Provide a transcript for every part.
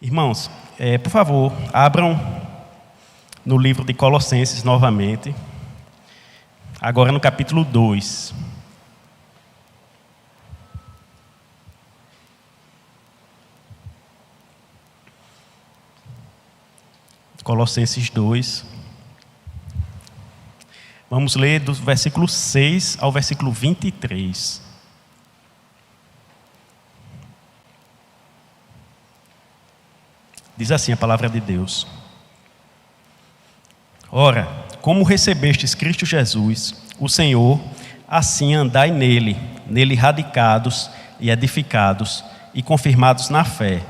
Irmãos, por favor, abram no livro de Colossenses novamente, agora no capítulo 2. Colossenses 2. Vamos ler do versículo 6 ao versículo 23. Diz assim a palavra de Deus: Ora, como recebestes Cristo Jesus, o Senhor, assim andai nele radicados e edificados e confirmados na fé,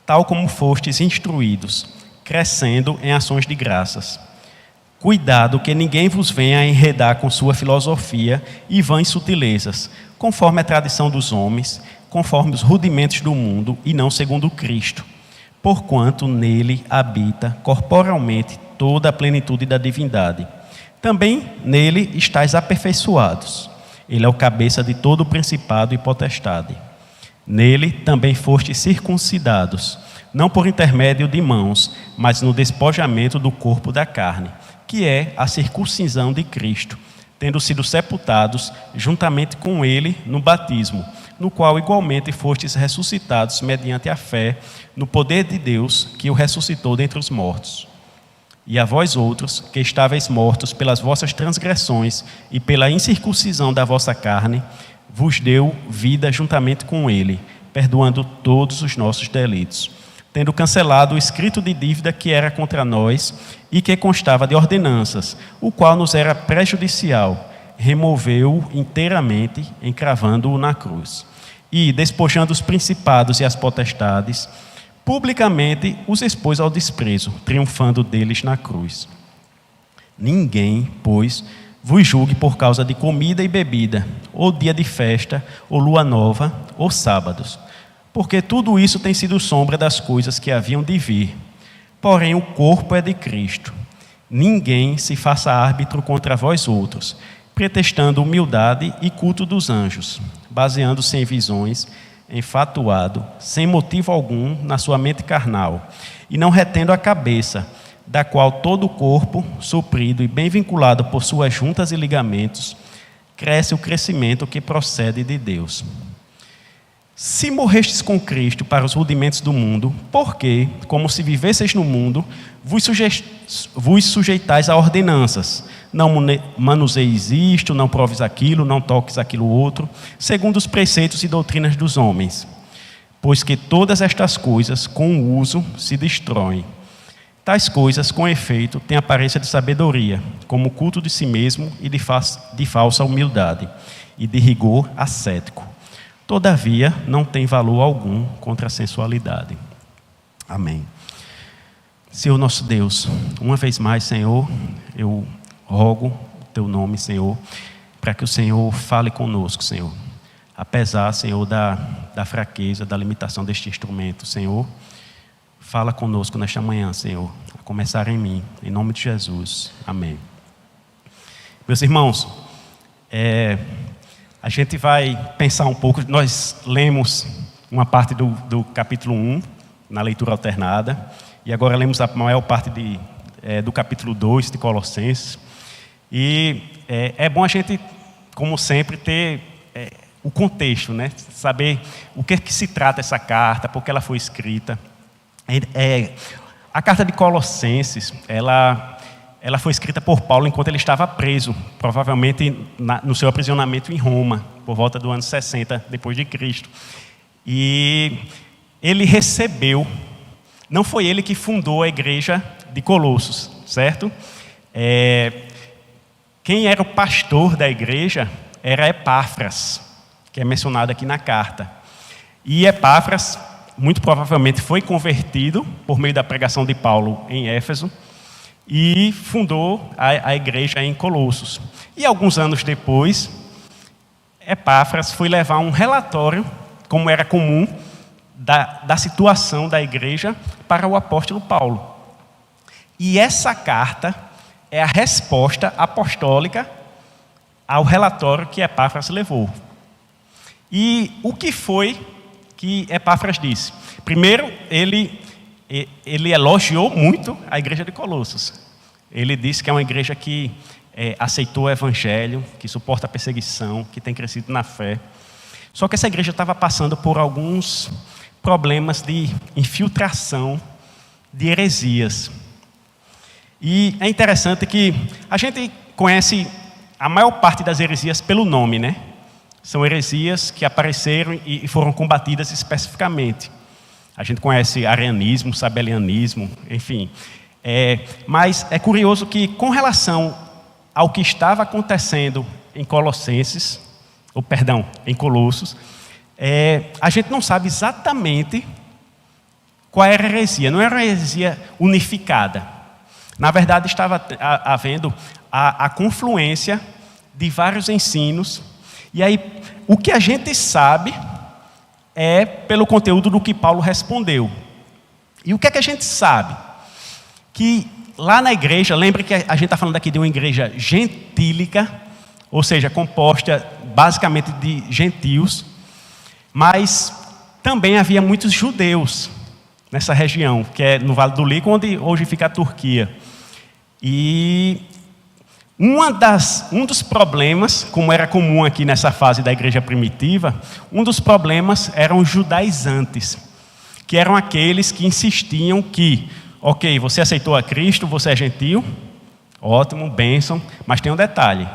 tal como fostes instruídos, crescendo em ações de graças. Cuidado que ninguém vos venha a enredar com sua filosofia e vãs sutilezas, conforme a tradição dos homens, conforme os rudimentos do mundo e não segundo Cristo. Porquanto nele habita corporalmente toda a plenitude da divindade. Também nele estáis aperfeiçoados. Ele é o cabeça de todo o principado e potestade. Nele também fostes circuncidados, não por intermédio de mãos, mas no despojamento do corpo da carne, que é a circuncisão de Cristo, tendo sido sepultados juntamente com ele no batismo, no qual igualmente fostes ressuscitados mediante a fé no poder de Deus que o ressuscitou dentre os mortos. E a vós outros, que estáveis mortos pelas vossas transgressões e pela incircuncisão da vossa carne, vos deu vida juntamente com ele, perdoando todos os nossos delitos, tendo cancelado o escrito de dívida que era contra nós e que constava de ordenanças, o qual nos era prejudicial, removeu-o inteiramente, encravando-o na cruz. E, despojando os principados e as potestades, publicamente os expôs ao desprezo, triunfando deles na cruz. Ninguém, pois, vos julgue por causa de comida e bebida, ou dia de festa, ou lua nova, ou sábados, porque tudo isso tem sido sombra das coisas que haviam de vir. Porém, o corpo é de Cristo. Ninguém se faça árbitro contra vós outros, pretextando humildade e culto dos anjos, baseando-se em visões, enfatuado, sem motivo algum na sua mente carnal, e não retendo a cabeça, da qual todo o corpo, suprido e bem vinculado por suas juntas e ligamentos, cresce o crescimento que procede de Deus. Se morrestes com Cristo para os rudimentos do mundo, porque, como se vivesseis no mundo, vos sujeitais a ordenanças, não manuseis isto, não proves aquilo, não toques aquilo outro, segundo os preceitos e doutrinas dos homens. Pois que todas estas coisas, com o uso, se destroem. Tais coisas, com efeito, têm aparência de sabedoria, como o culto de si mesmo e de falsa humildade, e de rigor ascético. Todavia, não tem valor algum contra a sensualidade. Amém. Senhor nosso Deus, uma vez mais, Senhor, eu rogo o Teu nome, Senhor, para que o Senhor fale conosco, Senhor. Apesar, Senhor, da fraqueza, da limitação deste instrumento, Senhor, fala conosco nesta manhã, Senhor, a começar em mim, em nome de Jesus. Amém. Meus irmãos, a gente vai pensar um pouco. Nós lemos uma parte do capítulo 1, na leitura alternada, e agora lemos a maior parte do capítulo 2 de Colossenses. E é bom a gente, como sempre, ter o contexto, né? Saber o que se trata essa carta, por que ela foi escrita. A carta de Colossenses, ela foi escrita por Paulo enquanto ele estava preso, provavelmente no seu aprisionamento em Roma, por volta do ano 60 depois de Cristo. E ele recebeu, não foi ele que fundou a igreja de Colossos, certo? Quem era o pastor da igreja era Epáfras, que é mencionado aqui na carta. E Epáfras, muito provavelmente, foi convertido por meio da pregação de Paulo em Éfeso, e fundou a igreja em Colossos. E alguns anos depois, Epáfras foi levar um relatório, como era comum, da situação da igreja para o apóstolo Paulo. E essa carta é a resposta apostólica ao relatório que Epáfras levou. E o que foi que Epáfras disse? Primeiro, ele ele elogiou muito a igreja de Colossos. Ele disse que é uma igreja que aceitou o evangelho, que suporta a perseguição, que tem crescido na fé. Só que essa igreja estava passando por alguns problemas de infiltração de heresias. E é interessante que a gente conhece a maior parte das heresias pelo nome, né? São heresias que apareceram e foram combatidas especificamente. A gente conhece arianismo, sabelianismo, enfim. Mas é curioso que, com relação ao que estava acontecendo em Colossenses, em Colossos, a gente não sabe exatamente qual era a heresia. Não era uma heresia unificada. Na verdade, estava havendo a confluência de vários ensinos. E aí, o que a gente sabe é pelo conteúdo do que Paulo respondeu. E o que é que a gente sabe? Que lá na igreja, lembre que a gente está falando aqui de uma igreja gentílica, ou seja, composta basicamente de gentios, mas também havia muitos judeus nessa região, que é no Vale do Líquen, onde hoje fica a Turquia. E um dos problemas, como era comum aqui nessa fase da igreja primitiva, um dos problemas eram os judaizantes, que eram aqueles que insistiam que, ok, você aceitou a Cristo, você é gentio, ótimo, bênção, mas tem um detalhe,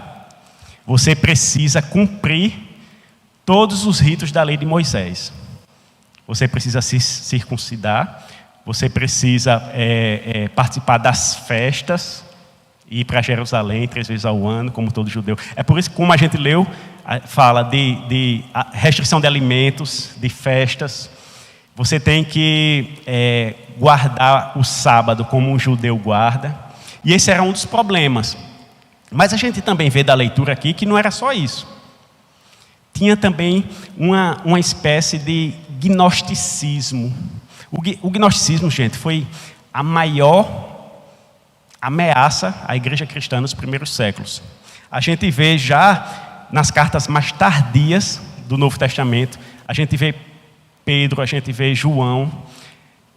você precisa cumprir todos os ritos da lei de Moisés. Você precisa se circuncidar, você precisa participar das festas, ir para Jerusalém 3 vezes ao ano, como todo judeu. É por isso que, como a gente leu, fala de restrição de alimentos, de festas. Você tem que guardar o sábado como um judeu guarda. E esse era um dos problemas. Mas a gente também vê da leitura aqui que não era só isso. Tinha também uma espécie de gnosticismo. O gnosticismo, gente, foi a maior ameaça à igreja cristã nos primeiros séculos. A gente vê já nas cartas mais tardias do Novo Testamento, a gente vê Pedro, a gente vê João,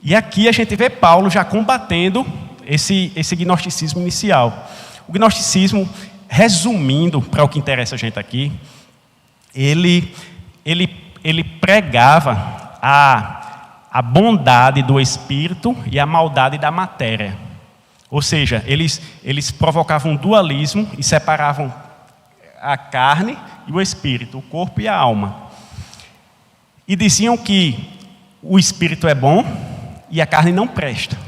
e aqui a gente vê Paulo já combatendo esse gnosticismo inicial. O gnosticismo, resumindo para o que interessa a gente aqui, ele pregava a bondade do espírito e a maldade da matéria. Ou seja, eles provocavam um dualismo e separavam a carne e o espírito, o corpo e a alma. E diziam que o espírito é bom e a carne não presta.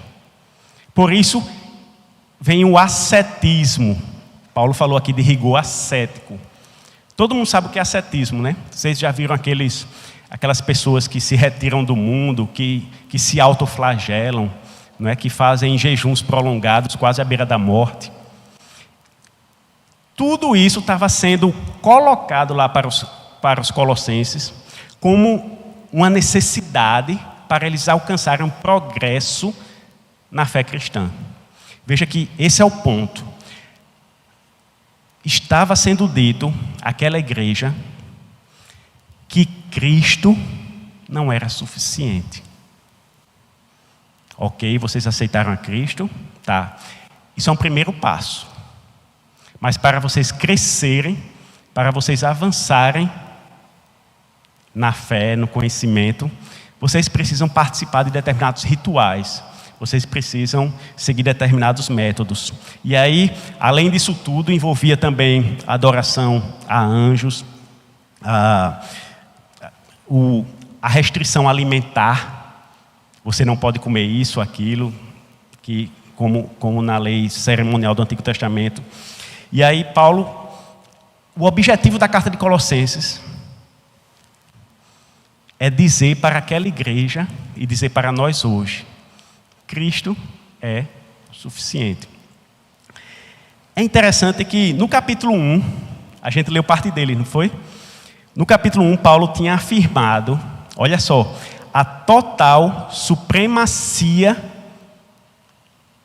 Por isso vem o ascetismo. Paulo falou aqui de rigor ascético. Todo mundo sabe o que é ascetismo, né? Vocês já viram aquelas pessoas que se retiram do mundo, que se autoflagelam, não é? Que fazem jejuns prolongados, quase à beira da morte. Tudo isso estava sendo colocado lá para os colossenses como uma necessidade para eles alcançarem um progresso na fé cristã. Veja que esse é o ponto. Estava sendo dito àquela igreja que Cristo não era suficiente. Ok, vocês aceitaram a Cristo? Tá. Isso é um primeiro passo. Mas para vocês crescerem, para vocês avançarem na fé, no conhecimento, vocês precisam participar de determinados rituais. Vocês precisam seguir determinados métodos. E aí, além disso tudo, envolvia também a adoração a anjos, a restrição alimentar. Você não pode comer isso, aquilo, como na lei cerimonial do Antigo Testamento. E aí, Paulo, o objetivo da carta de Colossenses é dizer para aquela igreja e dizer para nós hoje: Cristo é suficiente. É interessante que no capítulo 1, a gente leu parte dele, não foi? No capítulo 1, Paulo tinha afirmado, olha só, a total supremacia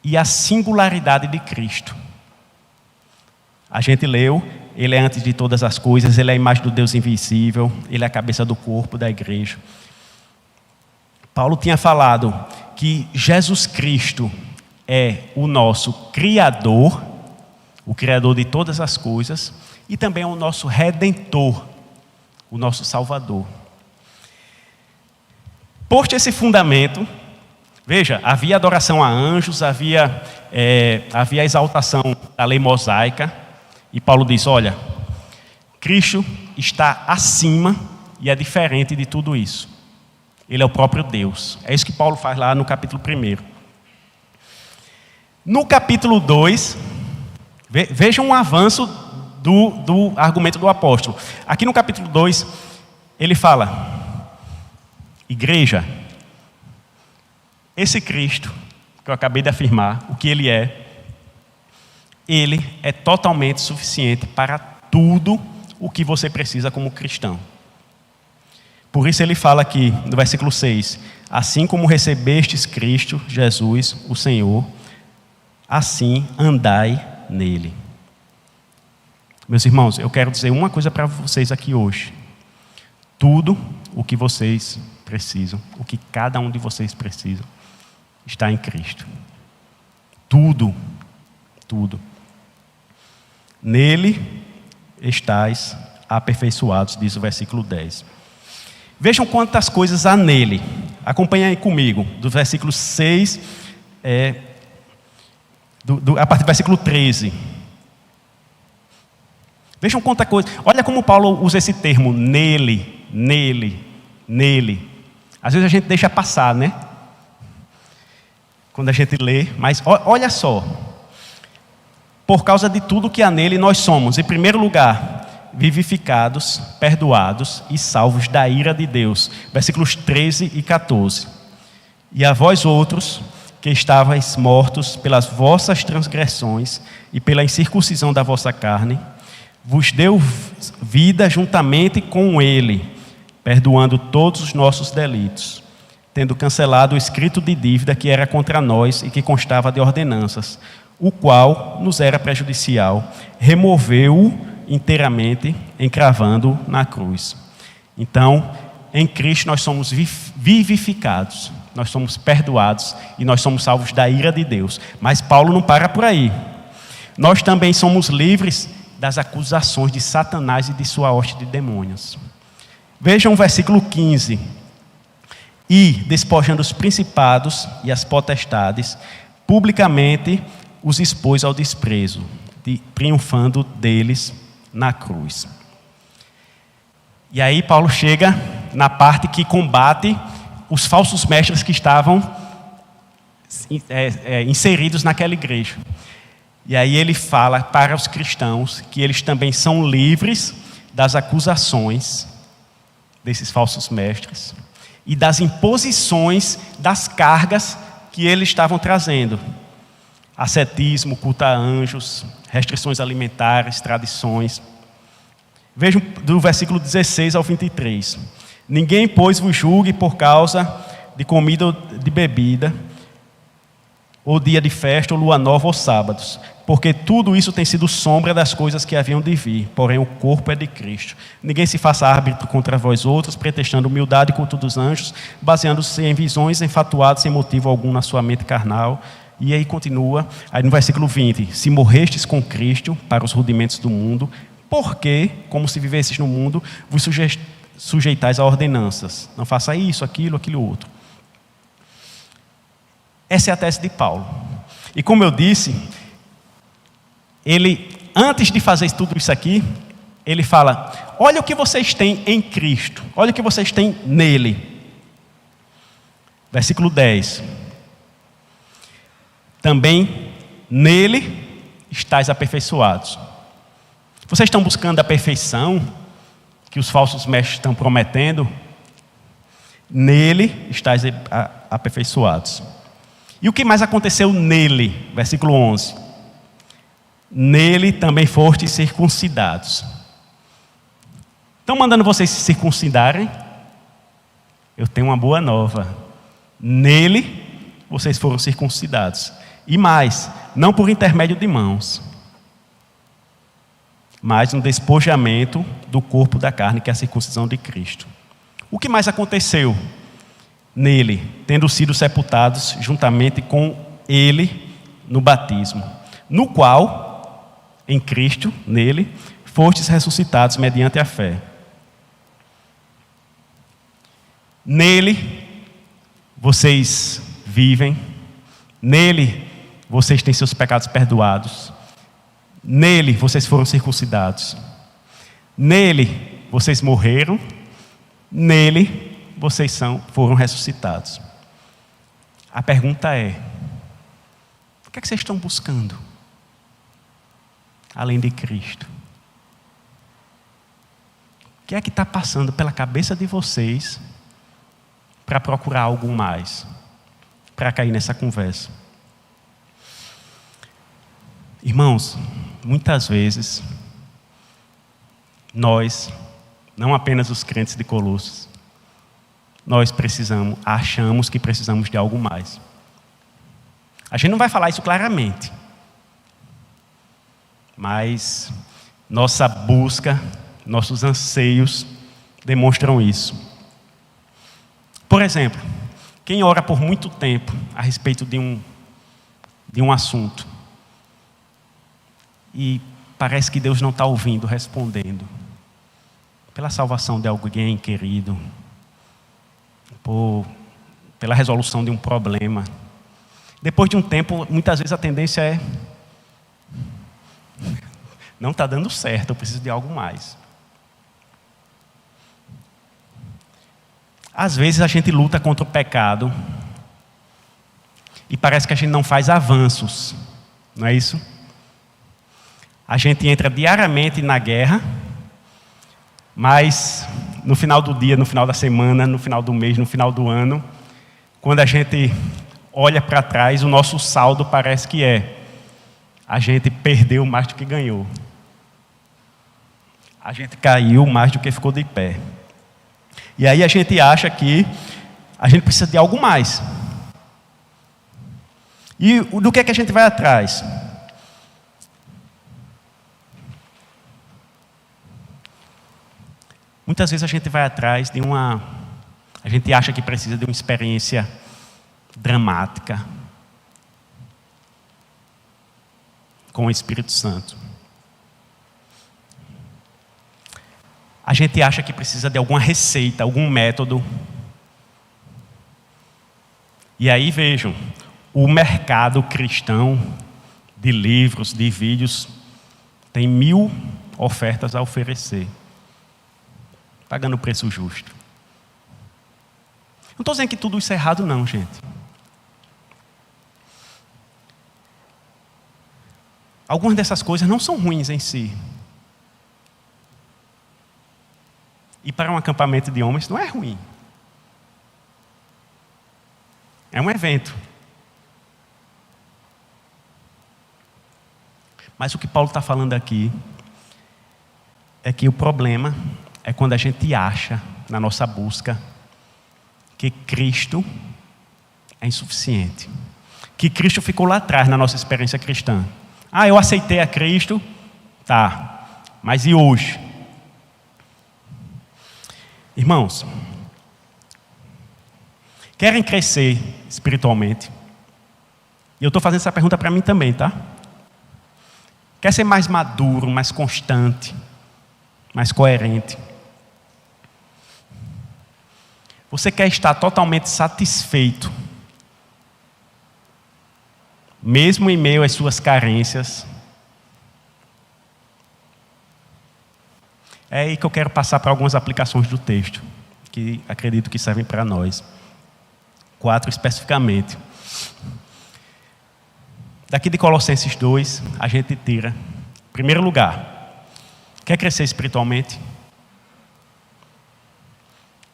e a singularidade de Cristo. A gente leu, ele é antes de todas as coisas, ele é a imagem do Deus invisível, ele é a cabeça do corpo da igreja. Paulo tinha falado que Jesus Cristo é o nosso Criador, o Criador de todas as coisas, e também é o nosso Redentor, o nosso Salvador. Posto esse fundamento, veja, havia adoração a anjos, havia a exaltação da lei mosaica, e Paulo diz, olha, Cristo está acima e é diferente de tudo isso. Ele é o próprio Deus. É isso que Paulo faz lá no capítulo 1. No capítulo 2, vejam um avanço do argumento do apóstolo. Aqui no capítulo 2, ele fala, igreja, esse Cristo, que eu acabei de afirmar, o que ele é totalmente suficiente para tudo o que você precisa como cristão. Por isso ele fala aqui, no versículo 6, assim como recebestes Cristo, Jesus, o Senhor, assim andai nele. Meus irmãos, eu quero dizer uma coisa para vocês aqui hoje. Tudo o que vocês precisam, o que cada um de vocês precisa, está em Cristo. Tudo. Nele estais aperfeiçoados, diz o versículo 10. Vejam quantas coisas há nele. Acompanhem aí comigo, do versículo 6, a partir do versículo 13. Vejam quanta coisa. Olha como Paulo usa esse termo, nele. Às vezes a gente deixa passar, né? Quando a gente lê, mas olha só. Por causa de tudo que há nele, nós somos, em primeiro lugar, vivificados, perdoados e salvos da ira de Deus. Versículos 13 e 14. E a vós outros, que estavais mortos pelas vossas transgressões e pela incircuncisão da vossa carne, vos deu vida juntamente com ele, perdoando todos os nossos delitos, tendo cancelado o escrito de dívida que era contra nós e que constava de ordenanças, o qual nos era prejudicial, removeu-o inteiramente, encravando na cruz. Então, em Cristo nós somos vivificados, nós somos perdoados e nós somos salvos da ira de Deus. Mas Paulo não para por aí. Nós também somos livres das acusações de Satanás e de sua hoste de demônios. Vejam o versículo 15. E, despojando os principados e as potestades, publicamente os expôs ao desprezo, triunfando deles na cruz. E aí Paulo chega na parte que combate os falsos mestres que estavam inseridos naquela igreja. E aí ele fala para os cristãos que eles também são livres das acusações desses falsos mestres e das imposições das cargas que eles estavam trazendo. Ascetismo, culto a anjos, restrições alimentares, tradições. Vejam do versículo 16 ao 23. Ninguém, pois, vos julgue por causa de comida ou de bebida, ou dia de festa, ou lua nova, ou sábados, porque tudo isso tem sido sombra das coisas que haviam de vir, porém o corpo é de Cristo. Ninguém se faça árbitro contra vós outros, pretextando humildade e culto dos anjos, baseando-se em visões, enfatuados sem motivo algum na sua mente carnal. E aí continua, aí no versículo 20, se morrestes com Cristo para os rudimentos do mundo, porque, como se vivesses no mundo, vos sujeitais a ordenanças. Não faça isso, aquilo outro. Essa é a tese de Paulo. E como eu disse, ele, antes de fazer tudo isso aqui, ele fala, olha o que vocês têm em Cristo, olha o que vocês têm nele. Versículo 10. Também nele estáis aperfeiçoados. Vocês estão buscando a perfeição que os falsos mestres estão prometendo? Nele estáis aperfeiçoados. E o que mais aconteceu nele? Versículo 11. Nele também fostes circuncidados. Estão mandando vocês se circuncidarem? Eu tenho uma boa nova. Nele vocês foram circuncidados. E mais, não por intermédio de mãos, mas no despojamento do corpo da carne, que é a circuncisão de Cristo. O que mais aconteceu? nele, tendo sido sepultados juntamente com ele no batismo, no qual, em Cristo, nele, fostes ressuscitados mediante a fé. Nele, vocês vivem, nele, vocês têm seus pecados perdoados, nele, vocês foram circuncidados, nele, vocês morreram, nele, vocês foram ressuscitados. A pergunta é: o que é que vocês estão buscando além de Cristo? O que é que está passando pela cabeça de vocês para procurar algo mais, para cair nessa conversa? Irmãos, muitas vezes nós, não apenas os crentes de Colossos, nós achamos que precisamos de algo mais. A gente não vai falar isso claramente, mas nossa busca, nossos anseios demonstram isso. Por exemplo, quem ora por muito tempo a respeito de um assunto e parece que Deus não está ouvindo, respondendo, pela salvação de alguém querido, pela resolução de um problema, depois de um tempo, muitas vezes a tendência é: não está dando certo, eu preciso de algo mais. Às vezes a gente luta contra o pecado e parece que a gente não faz avanços, não é isso? A gente entra diariamente na guerra, mas no final do dia, no final da semana, no final do mês, no final do ano, quando a gente olha para trás, o nosso saldo parece que a gente perdeu mais do que ganhou. A gente caiu mais do que ficou de pé. E aí a gente acha que a gente precisa de algo mais. E do que é que a gente vai atrás? Muitas vezes a gente vai atrás a gente acha que precisa de uma experiência dramática com o Espírito Santo. A gente acha que precisa de alguma receita, algum método. E aí vejam, o mercado cristão de livros, de vídeos, tem 1000 ofertas a oferecer, pagando o preço justo. Não estou dizendo que tudo isso é errado não, gente. Algumas dessas coisas não são ruins em si. E para um acampamento de homens não é ruim. É um evento. Mas o que Paulo está falando aqui é que o problema é quando a gente acha, na nossa busca, que Cristo é insuficiente. Que Cristo ficou lá atrás na nossa experiência cristã. Eu aceitei a Cristo, tá, mas e hoje? Irmãos, querem crescer espiritualmente? E eu estou fazendo essa pergunta para mim também, tá? Quer ser mais maduro, mais constante, mais coerente? Você quer estar totalmente satisfeito, mesmo em meio às suas carências? É aí que eu quero passar para algumas aplicações do texto, que acredito que servem para nós. 4 especificamente. Daqui de Colossenses 2, a gente tira, em primeiro lugar, quer crescer espiritualmente?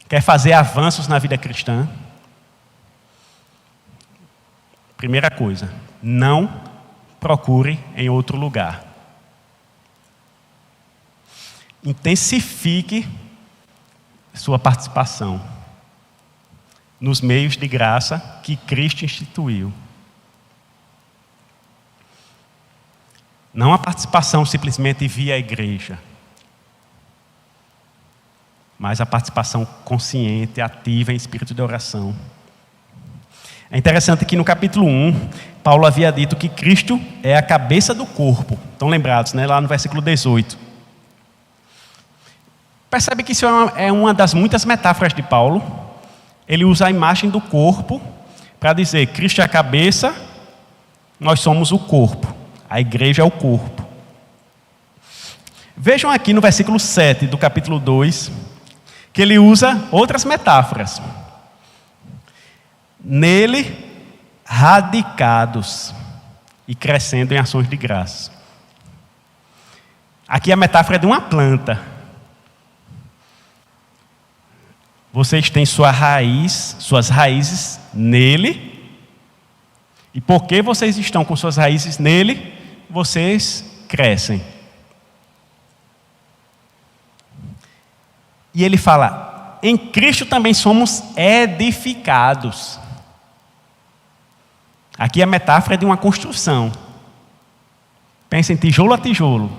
Quer fazer avanços na vida cristã? Primeira coisa, não procure em outro lugar. Intensifique sua participação nos meios de graça que Cristo instituiu. Não a participação simplesmente via a igreja, mas a participação consciente, ativa em espírito de oração. É interessante que no capítulo 1, Paulo havia dito que Cristo é a cabeça do corpo. Estão lembrados, né? Lá no versículo 18. Percebe que isso é uma das muitas metáforas de Paulo. Ele usa a imagem do corpo para dizer: Cristo é a cabeça, nós somos o corpo. A igreja é o corpo. Vejam aqui no versículo 7 do capítulo 2, que ele usa outras metáforas. Nele, radicados e crescendo em ações de graça. Aqui a metáfora é de uma planta. Vocês têm suas raízes nele, e porque vocês estão com suas raízes nele, vocês crescem. E ele fala: em Cristo também somos edificados. Aqui a metáfora é de uma construção. Pensa em tijolo a tijolo,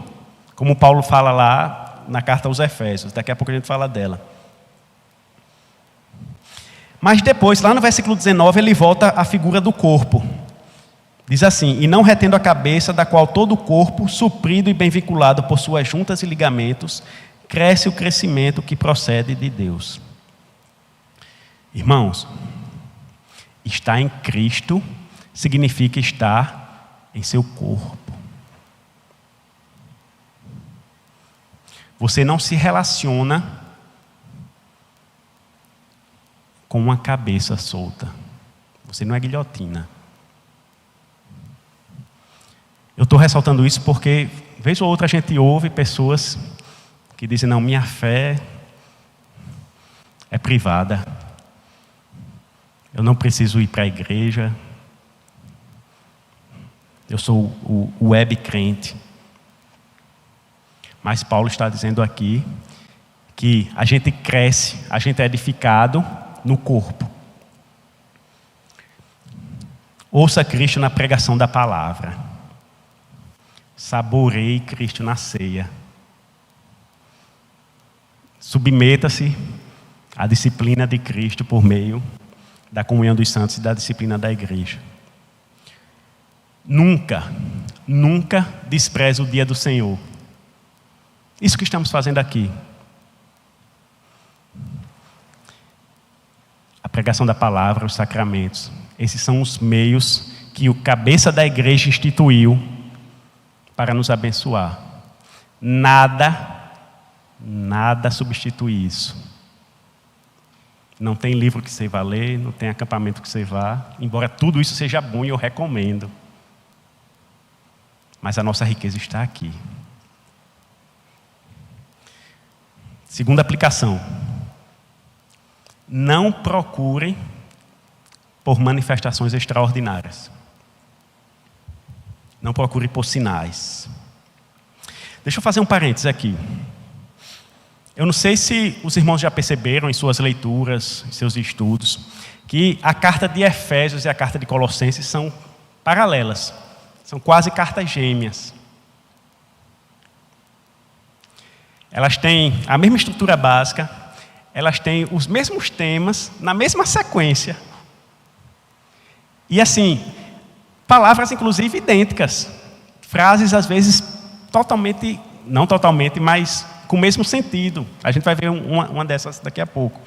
como Paulo fala lá na carta aos Efésios. Daqui a pouco a gente fala dela. Mas depois, lá no versículo 19, ele volta à figura do corpo. Diz assim: e não retendo a cabeça, da qual todo o corpo, suprido e bem vinculado por suas juntas e ligamentos, cresce o crescimento que procede de Deus. Irmãos, estar em Cristo significa estar em seu corpo. Você não se relaciona com uma cabeça solta. Você não é guilhotina. Eu estou ressaltando isso porque, vez ou outra, a gente ouve pessoas que dizem: não, minha fé é privada. Eu não preciso ir para a igreja. Eu sou o web crente. Mas Paulo está dizendo aqui que a gente cresce, a gente é edificado no corpo. Ouça Cristo na pregação da palavra. Saboreie Cristo na ceia. Submeta-se à disciplina de Cristo por meio da comunhão dos santos e da disciplina da igreja. Nunca despreze o dia do Senhor. Isso que estamos fazendo aqui. A pregação da palavra, os sacramentos. Esses são os meios que o cabeça da igreja instituiu para nos abençoar. Nada substitui isso. Não tem livro que você vá ler, não tem acampamento que você vá, embora tudo isso seja bom e eu recomendo. Mas a nossa riqueza está aqui. Segunda aplicação. Não procure por manifestações extraordinárias. Não procure por sinais. Deixa eu fazer um parênteses aqui. Eu não sei se os irmãos já perceberam em suas leituras, em seus estudos, que a carta de Efésios e a carta de Colossenses são paralelas. São quase cartas gêmeas. Elas têm a mesma estrutura básica, elas têm os mesmos temas, na mesma sequência. E assim, palavras inclusive idênticas. Frases às vezes totalmente, não totalmente, mas com o mesmo sentido. A gente vai ver uma dessas daqui a pouco.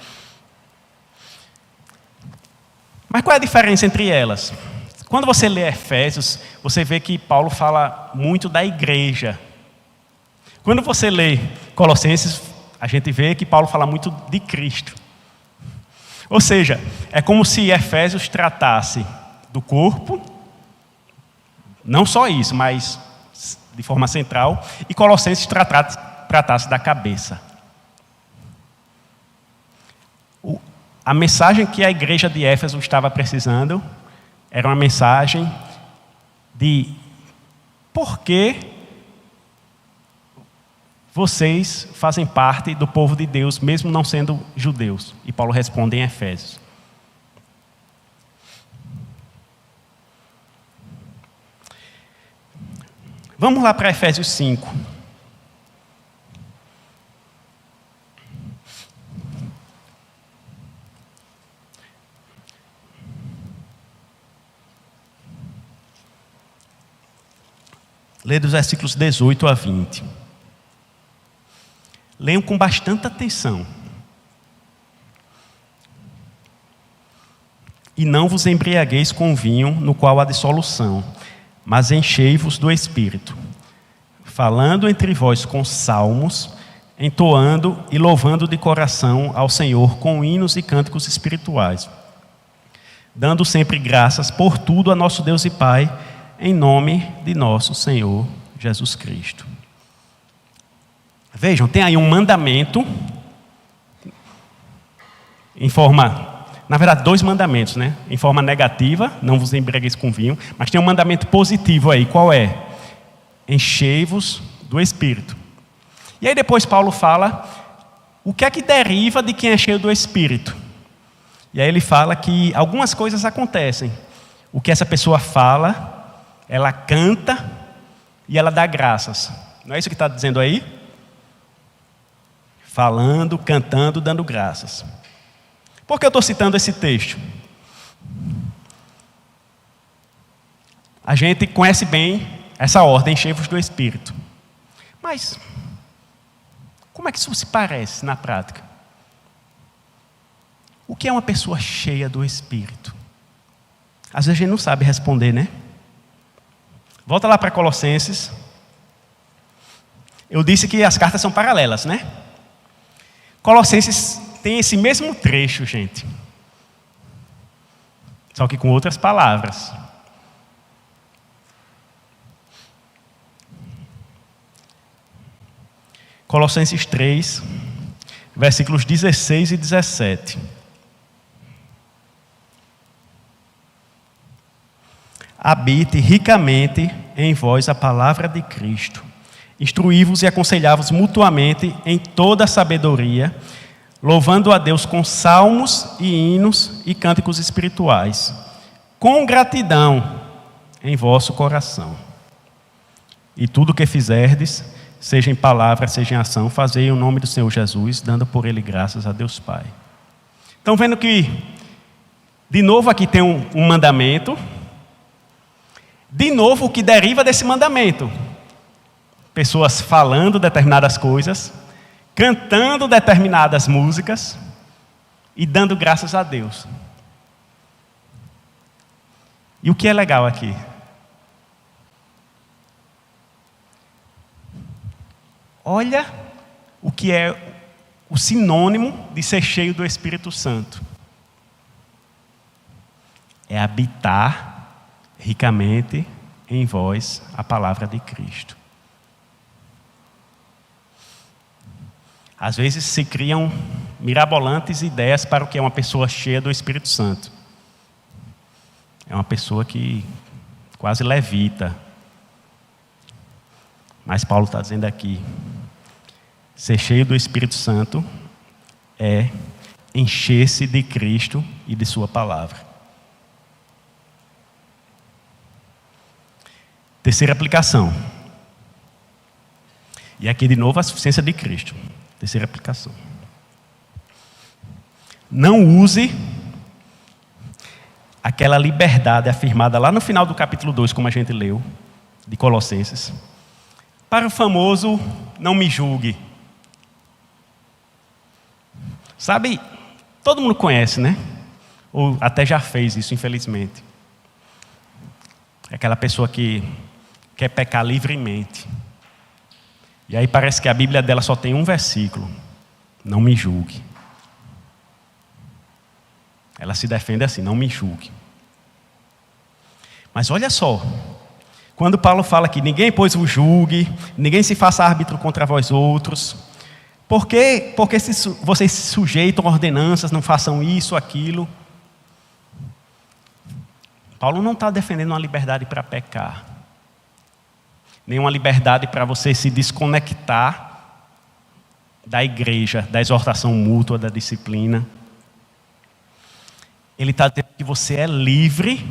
Mas qual é a diferença entre elas? Quando você lê Efésios, você vê que Paulo fala muito da igreja. Quando você lê Colossenses, a gente vê que Paulo fala muito de Cristo. Ou seja, é como se Efésios tratasse do corpo, não só isso, mas de forma central, e Colossenses tratasse da cabeça. A mensagem que a igreja de Éfeso estava precisando era uma mensagem de por que vocês fazem parte do povo de Deus, mesmo não sendo judeus. E Paulo responde em Efésios. Vamos lá para Efésios 5. ler dos versículos 18 a 20. Leiam com bastante atenção. E não vos embriagueis com vinho, no qual há dissolução, mas enchei-vos do Espírito, falando entre vós com salmos, entoando e louvando de coração ao Senhor com hinos e cânticos espirituais, dando sempre graças por tudo a nosso Deus e Pai, em nome de nosso Senhor Jesus Cristo. Vejam, tem aí um mandamento, em forma, na verdade, 2 mandamentos, né? Em forma negativa, não vos embriagueis com vinho, mas tem um mandamento positivo aí, qual é? Enchei-vos do Espírito. E aí depois Paulo fala, o que é que deriva de quem é cheio do Espírito? E aí ele fala que algumas coisas acontecem. O que essa pessoa fala, ela canta e ela dá graças. Não é isso que está dizendo aí? Falando, cantando, dando graças. Por que eu estou citando esse texto? A gente conhece bem essa ordem, enchei-vos do Espírito. Mas, como é que isso se parece na prática? O que é uma pessoa cheia do Espírito? Às vezes a gente não sabe responder, né? Volta lá para Colossenses. Eu disse que as cartas são paralelas, né? Colossenses tem esse mesmo trecho, gente. Só que com outras palavras. Colossenses 3, versículos 16 e 17. Habite ricamente em vós a palavra de Cristo. Instruí-vos e aconselhai-vos mutuamente em toda a sabedoria, louvando a Deus com salmos e hinos e cânticos espirituais, com gratidão em vosso coração. E tudo o que fizerdes, seja em palavra, seja em ação, fazei em nome do Senhor Jesus, dando por Ele graças a Deus Pai. Estão vendo que, de novo aqui tem um mandamento, de novo o que deriva desse mandamento. Pessoas falando determinadas coisas, cantando determinadas músicas e dando graças a Deus. E o que é legal aqui? Olha o que é o sinônimo de ser cheio do Espírito Santo. É habitar ricamente em vós a palavra de Cristo. Às vezes se criam mirabolantes ideias para o que é uma pessoa cheia do Espírito Santo. É uma pessoa que quase levita. Mas Paulo está dizendo aqui, ser cheio do Espírito Santo é encher-se de Cristo e de sua palavra. Terceira aplicação. E aqui de novo a suficiência de Cristo. Terceira aplicação. Não use aquela liberdade afirmada lá no final do capítulo 2, como a gente leu, de Colossenses, para o famoso não me julgue. Sabe, todo mundo conhece, né? Ou até já fez isso, infelizmente. É aquela pessoa que quer pecar livremente. E aí parece que a Bíblia dela só tem um versículo. Não me julgue. Ela se defende assim, não me julgue. Mas olha só. Quando Paulo fala que ninguém, pois, o julgue, ninguém se faça árbitro contra vós outros. Porque vocês se sujeitam a ordenanças, não façam isso, aquilo. Paulo não está defendendo uma liberdade para pecar. Nem uma liberdade para você se desconectar da igreja, da exortação mútua, da disciplina. Ele está dizendo que você é livre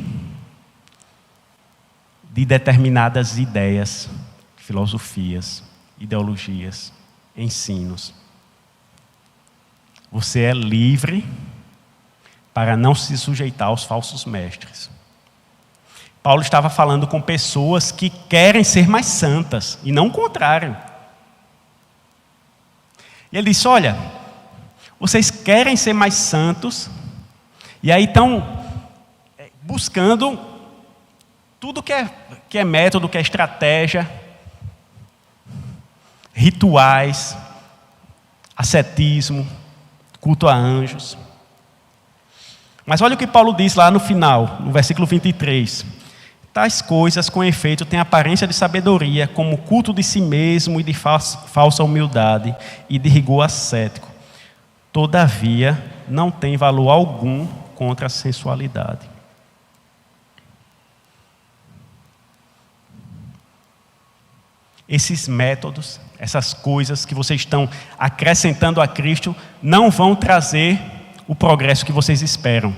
de determinadas ideias, filosofias, ideologias, ensinos. Você é livre para não se sujeitar aos falsos mestres. Paulo estava falando com pessoas que querem ser mais santas, e não o contrário. E ele disse, olha, vocês querem ser mais santos, e aí estão buscando tudo que é método, que é estratégia, rituais, ascetismo, culto a anjos. Mas olha o que Paulo diz lá no final, no versículo 23. Tais coisas, com efeito, têm aparência de sabedoria, como culto de si mesmo e de falsa humildade e de rigor ascético. Todavia, não tem valor algum contra a sensualidade. Esses métodos, essas coisas que vocês estão acrescentando a Cristo, não vão trazer o progresso que vocês esperam.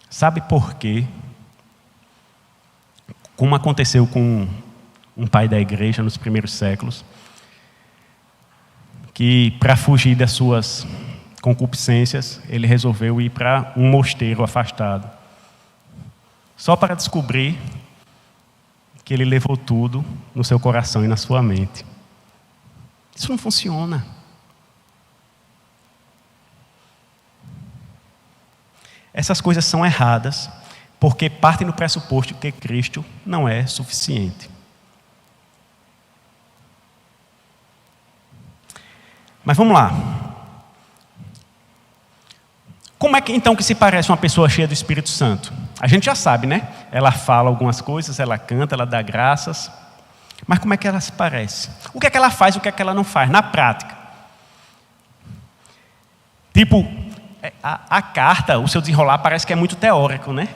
Sabe por quê? Como aconteceu com um pai da igreja nos primeiros séculos, que para fugir das suas concupiscências, ele resolveu ir para um mosteiro afastado, só para descobrir que ele levou tudo no seu coração e na sua mente. Isso não funciona. Essas coisas são erradas, porque partem do pressuposto que Cristo não é suficiente. Mas vamos lá. Como é que então que se parece uma pessoa cheia do Espírito Santo? A gente já sabe, né? Ela fala algumas coisas, ela canta, ela dá graças. Mas como é que ela se parece? O que é que ela faz, o que é que ela não faz? Na prática. Tipo, a carta, o seu desenrolar parece que é muito teórico, né?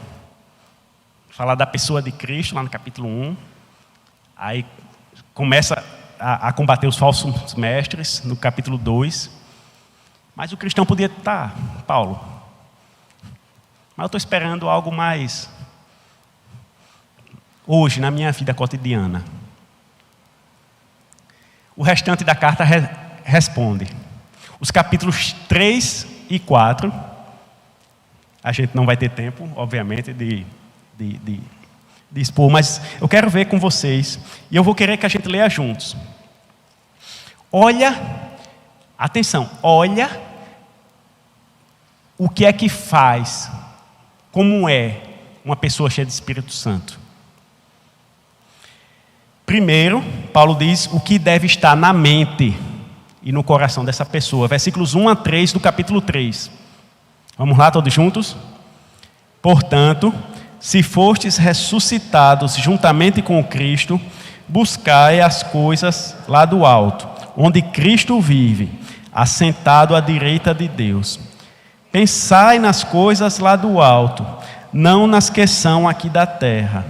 Falar da pessoa de Cristo, lá no capítulo 1. Aí começa a combater os falsos mestres, no capítulo 2. Mas o cristão podia estar, Paulo, mas eu estou esperando algo mais hoje, na minha vida cotidiana. O restante da carta responde. Os capítulos 3 e 4, a gente não vai ter tempo, obviamente, de expor, mas eu quero ver com vocês, e eu vou querer que a gente leia juntos. Olha, atenção, olha o que é que faz, como é uma pessoa cheia de Espírito Santo. Primeiro, Paulo diz o que deve estar na mente e no coração dessa pessoa. Versículos 1 a 3 do capítulo 3. Vamos lá, todos juntos? Portanto, se fostes ressuscitados juntamente com Cristo, buscai as coisas lá do alto, onde Cristo vive, assentado à direita de Deus. Pensai nas coisas lá do alto, não nas que são aqui da terra,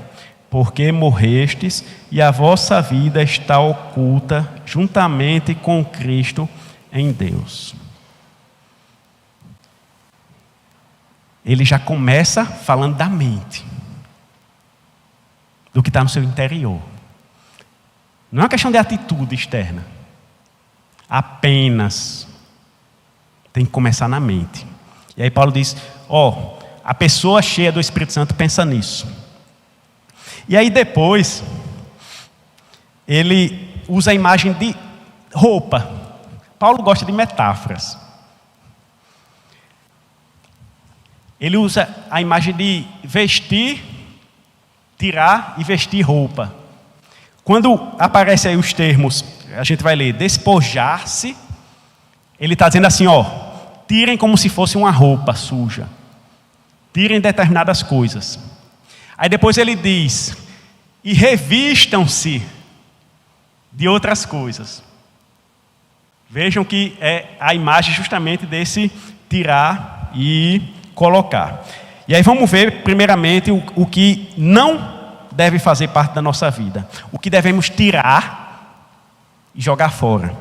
porque morrestes e a vossa vida está oculta juntamente com Cristo em Deus. Ele já começa falando da mente, do que está no seu interior. Não é uma questão de atitude externa. Apenas tem que começar na mente. E aí Paulo diz, a pessoa cheia do Espírito Santo pensa nisso. E aí depois, ele usa a imagem de roupa. Paulo gosta de metáforas. Ele usa a imagem de vestir, tirar e vestir roupa. Quando aparecem aí os termos, a gente vai ler despojar-se, ele está dizendo assim, tirem como se fosse uma roupa suja. Tirem determinadas coisas. Aí depois ele diz, e revistam-se de outras coisas. Vejam que é a imagem justamente desse tirar e colocar. E aí vamos ver primeiramente o que não deve fazer parte da nossa vida. O que devemos tirar e jogar fora.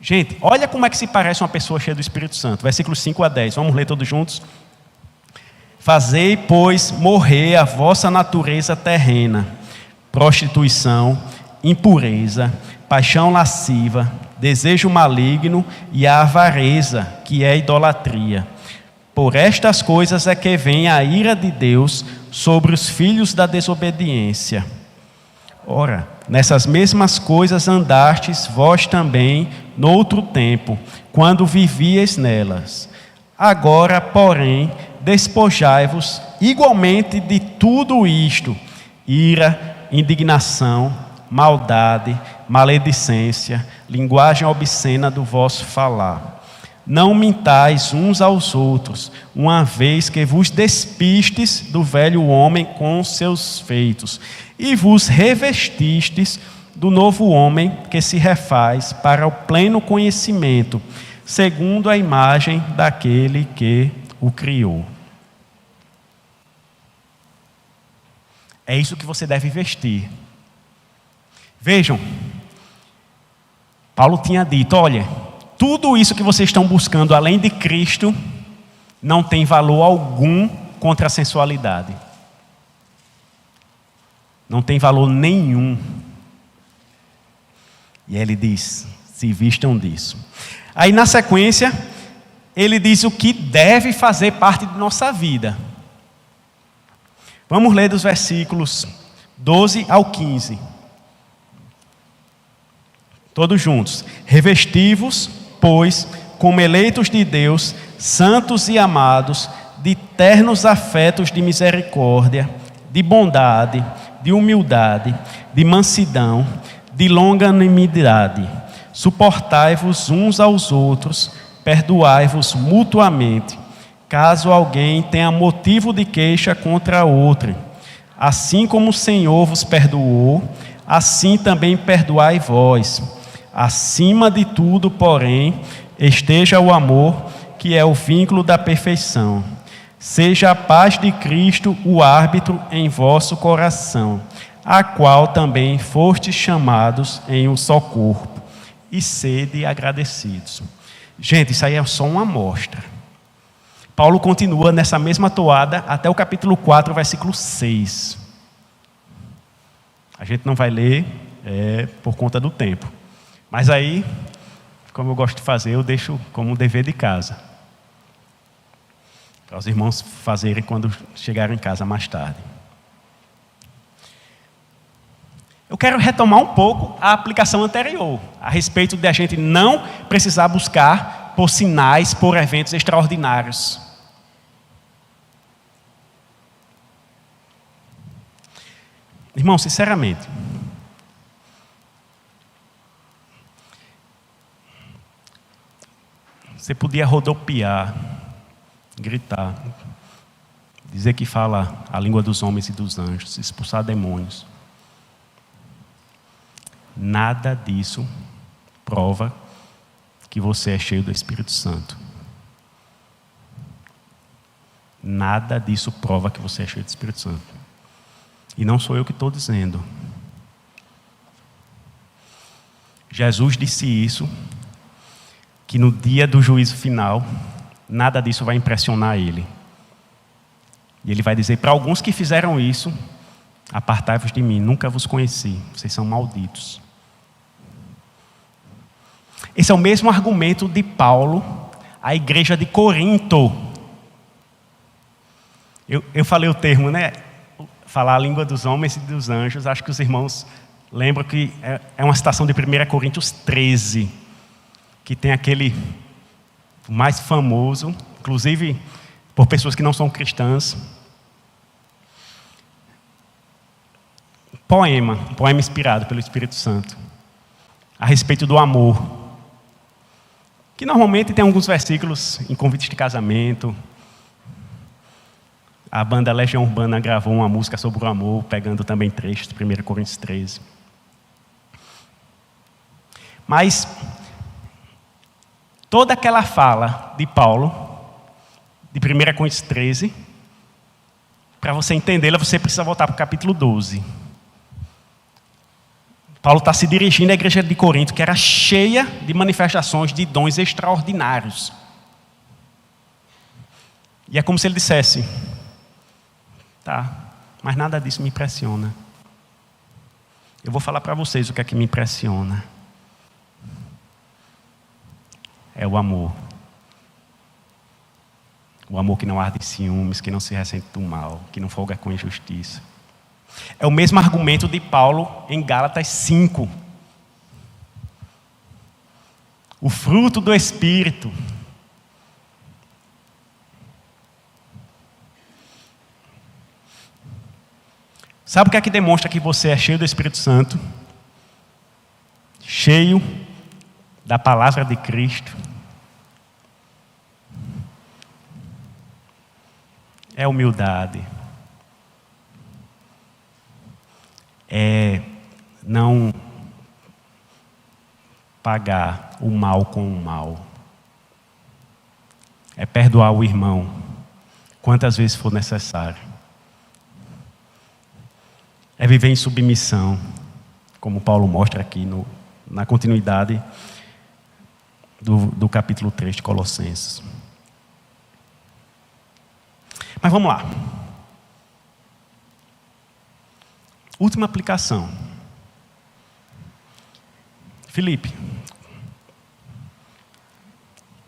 Gente, olha como é que se parece uma pessoa cheia do Espírito Santo. Versículos 5 a 10. Vamos ler todos juntos? Fazei, pois, morrer a vossa natureza terrena, prostituição, impureza, paixão lasciva, desejo maligno e a avareza, que é idolatria. Por estas coisas é que vem a ira de Deus sobre os filhos da desobediência. Ora, nessas mesmas coisas andastes vós também noutro tempo, quando vivíeis nelas. Agora, porém, despojai-vos igualmente de tudo isto: ira, indignação, maldade, maledicência, linguagem obscena do vosso falar. Não mintais uns aos outros, uma vez que vos despistes do velho homem com seus feitos, e vos revestistes do novo homem que se refaz para o pleno conhecimento, segundo a imagem daquele que o criou. É isso que você deve vestir. Vejam, Paulo tinha dito, olha, tudo isso que vocês estão buscando além de Cristo não tem valor algum contra a sensualidade. Não tem valor nenhum. E ele diz, se vistam disso. Aí na sequência, ele diz o que deve fazer parte de nossa vida. Vamos ler dos versículos 12 ao 15. Todos juntos. Revesti-vos, pois, como eleitos de Deus, santos e amados, de ternos afetos de misericórdia, de bondade, de humildade, de mansidão, de longanimidade. Suportai-vos uns aos outros, perdoai-vos mutuamente, caso alguém tenha motivo de queixa contra outro. Assim como o Senhor vos perdoou, assim também perdoai vós. Acima de tudo, porém, esteja o amor, que é o vínculo da perfeição. Seja a paz de Cristo o árbitro em vosso coração, a qual também fostes chamados em um só corpo, e sede agradecidos. Gente, isso aí é só uma amostra. Paulo continua nessa mesma toada até o capítulo 4, versículo 6. A gente não vai ler por conta do tempo. Mas aí, como eu gosto de fazer, eu deixo como um dever de casa. Para os irmãos fazerem quando chegarem em casa mais tarde. Eu quero retomar um pouco a aplicação anterior, a respeito de a gente não precisar buscar por sinais, por eventos extraordinários. Irmão, sinceramente, você podia rodopiar, gritar, dizer que fala a língua dos homens e dos anjos, expulsar demônios. Nada disso prova que você é cheio do Espírito Santo. Nada disso prova que você é cheio do Espírito Santo. E não sou eu que estou dizendo. Jesus disse isso, que no dia do juízo final, nada disso vai impressionar ele. E ele vai dizer para alguns que fizeram isso: apartai-vos de mim, nunca vos conheci, vocês são malditos. Esse é o mesmo argumento de Paulo à igreja de Corinto. Eu falei o termo, né? Falar a língua dos homens e dos anjos. Acho que os irmãos lembram que é uma citação de 1 Coríntios 13, que tem aquele mais famoso, inclusive por pessoas que não são cristãs, poema inspirado pelo Espírito Santo, a respeito do amor, que normalmente tem alguns versículos em convites de casamento. A banda Legião Urbana gravou uma música sobre o amor, pegando também trechos de 1 Coríntios 13. Mas toda aquela fala de Paulo, de 1 Coríntios 13, para você entendê-la, você precisa voltar para o capítulo 12. Paulo está se dirigindo à igreja de Corinto, que era cheia de manifestações de dons extraordinários. E é como se ele dissesse: tá, mas nada disso me impressiona. Eu vou falar para vocês o que é que me impressiona. É o amor. O amor que não arde em ciúmes, que não se ressente do mal, que não folga com injustiça. É o mesmo argumento de Paulo em Gálatas 5. O fruto do Espírito. Sabe o que é que demonstra que você é cheio do Espírito Santo? Cheio da palavra de Cristo. É humildade. É não pagar o mal com o mal. É perdoar o irmão quantas vezes for necessário. É viver em submissão, como Paulo mostra aqui na continuidade do capítulo 3 de Colossenses. Mas vamos lá. Última aplicação. Felipe,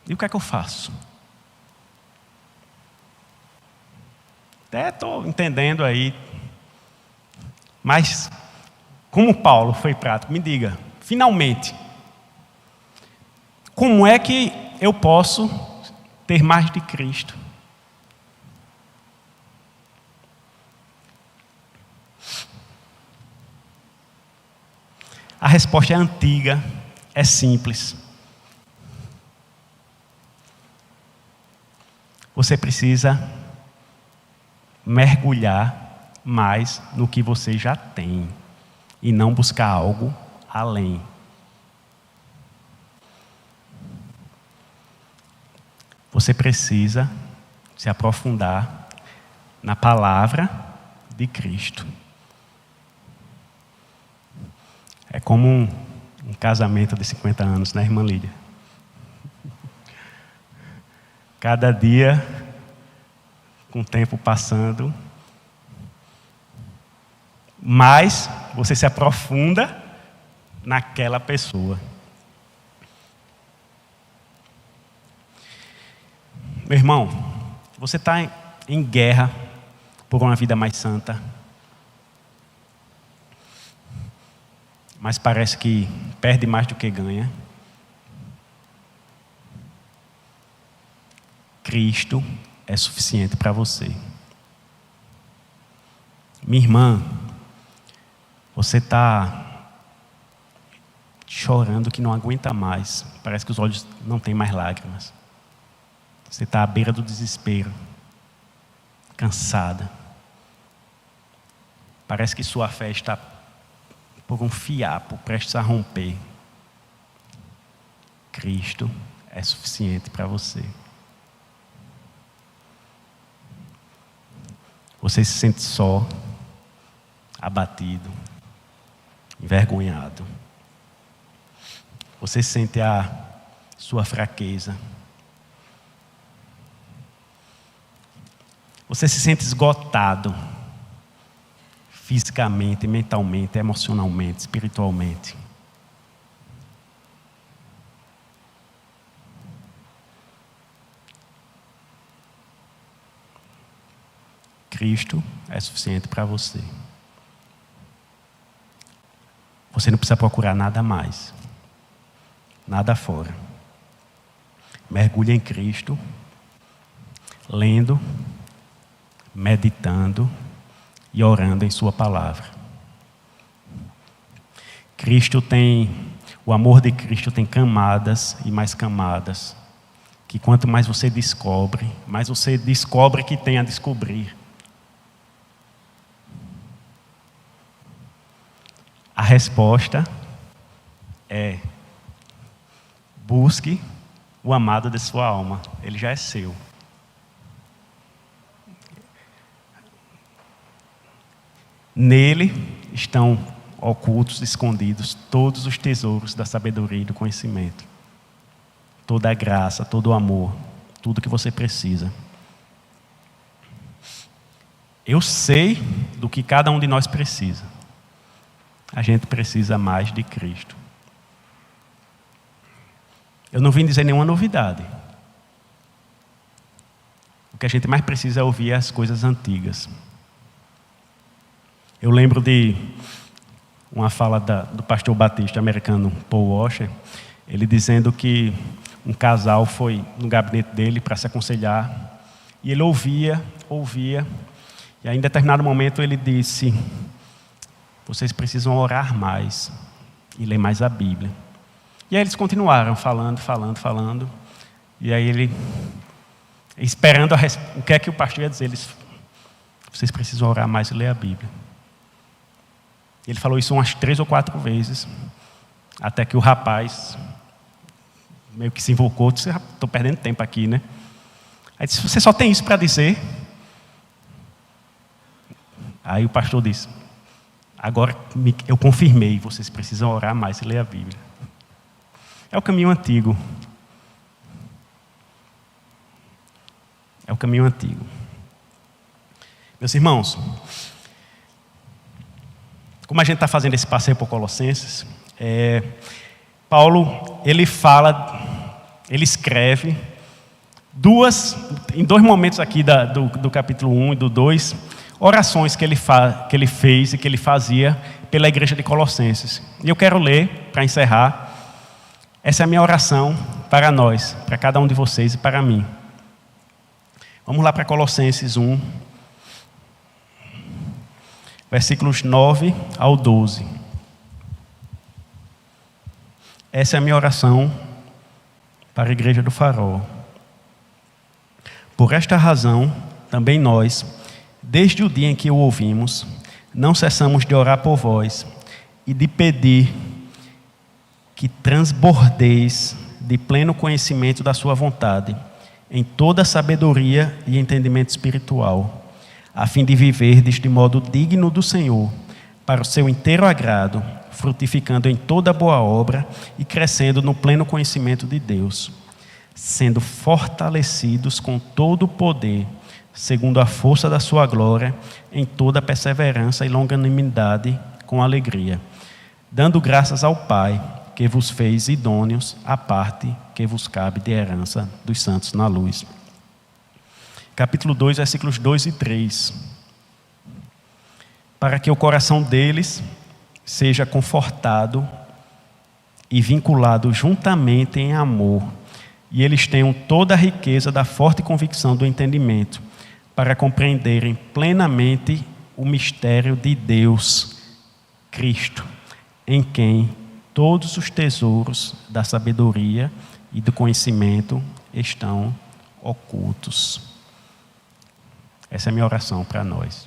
e o que é que eu faço? Até estou entendendo aí. Mas, como Paulo foi prático, me diga, finalmente, como é que eu posso ter mais de Cristo? A resposta é antiga, é simples. Você precisa mergulhar mais no que você já tem e não buscar algo além. Você precisa se aprofundar na palavra de Cristo. É como um casamento de 50 anos, né, irmã Lídia? Cada dia, com o tempo passando, mais você se aprofunda naquela pessoa. Meu irmão, você está em guerra por uma vida mais santa, mas parece que perde mais do que ganha. Cristo é suficiente para você. Minha irmã, você está chorando que não aguenta mais. Parece que os olhos não têm mais lágrimas. Você está à beira do desespero, cansada. Parece que sua fé está por um fiapo, prestes a romper. Cristo é suficiente para você. Você se sente só, abatido, envergonhado. Você sente a sua fraqueza. Você se sente esgotado, fisicamente, mentalmente, emocionalmente, espiritualmente. Cristo é suficiente para você. Você não precisa procurar nada mais, nada fora. Mergulhe em Cristo, lendo, meditando e orando em sua palavra. O amor de Cristo tem camadas e mais camadas, que quanto mais você descobre, mais você descobre que tem a descobrir. A resposta é: busque o amado de sua alma, ele já é seu. Nele estão ocultos, escondidos, todos os tesouros da sabedoria e do conhecimento. Toda a graça, todo o amor, tudo que você precisa. Eu sei do que cada um de nós precisa. A gente precisa mais de Cristo. Eu não vim dizer nenhuma novidade. O que a gente mais precisa é ouvir as coisas antigas. Eu lembro de uma fala do pastor batista americano Paul Washer, ele dizendo que um casal foi no gabinete dele para se aconselhar, e ele ouvia, e aí em determinado momento ele disse: vocês precisam orar mais e ler mais a Bíblia. E aí eles continuaram falando, e aí ele, esperando o que é que o pastor ia dizer, vocês precisam orar mais e ler a Bíblia. Ele falou isso umas 3 ou 4 vezes, até que o rapaz meio que se invocou, disse: estou perdendo tempo aqui, né? Aí disse: você só tem isso para dizer? Aí o pastor disse: agora eu confirmei, vocês precisam orar mais e ler a Bíblia. É o caminho antigo. É o caminho antigo. Meus irmãos, como a gente está fazendo esse passeio por Colossenses, Paulo, ele escreve em 2 momentos aqui do capítulo 1 e do 2, orações que ele fez e que ele fazia pela igreja de Colossenses. E eu quero ler, para encerrar, essa é a minha oração para nós, para cada um de vocês e para mim. Vamos lá para Colossenses 1, versículos 9 ao 12. Essa é a minha oração para a igreja do Farol. Por esta razão, também nós, desde o dia em que o ouvimos, não cessamos de orar por vós e de pedir que transbordeis de pleno conhecimento da sua vontade, em toda sabedoria e entendimento espiritual, a fim de viverdes de modo digno do Senhor, para o seu inteiro agrado, frutificando em toda boa obra e crescendo no pleno conhecimento de Deus, sendo fortalecidos com todo o poder, segundo a força da sua glória, em toda perseverança e longanimidade com alegria, dando graças ao Pai, que vos fez idôneos à parte que vos cabe de herança dos santos na luz. Capítulo 2, versículos 2 e 3. Para que o coração deles seja confortado e vinculado juntamente em amor, e eles tenham toda a riqueza da forte convicção do entendimento, para compreenderem plenamente o mistério de Deus, Cristo, em quem todos os tesouros da sabedoria e do conhecimento estão ocultos. Essa é a minha oração para nós.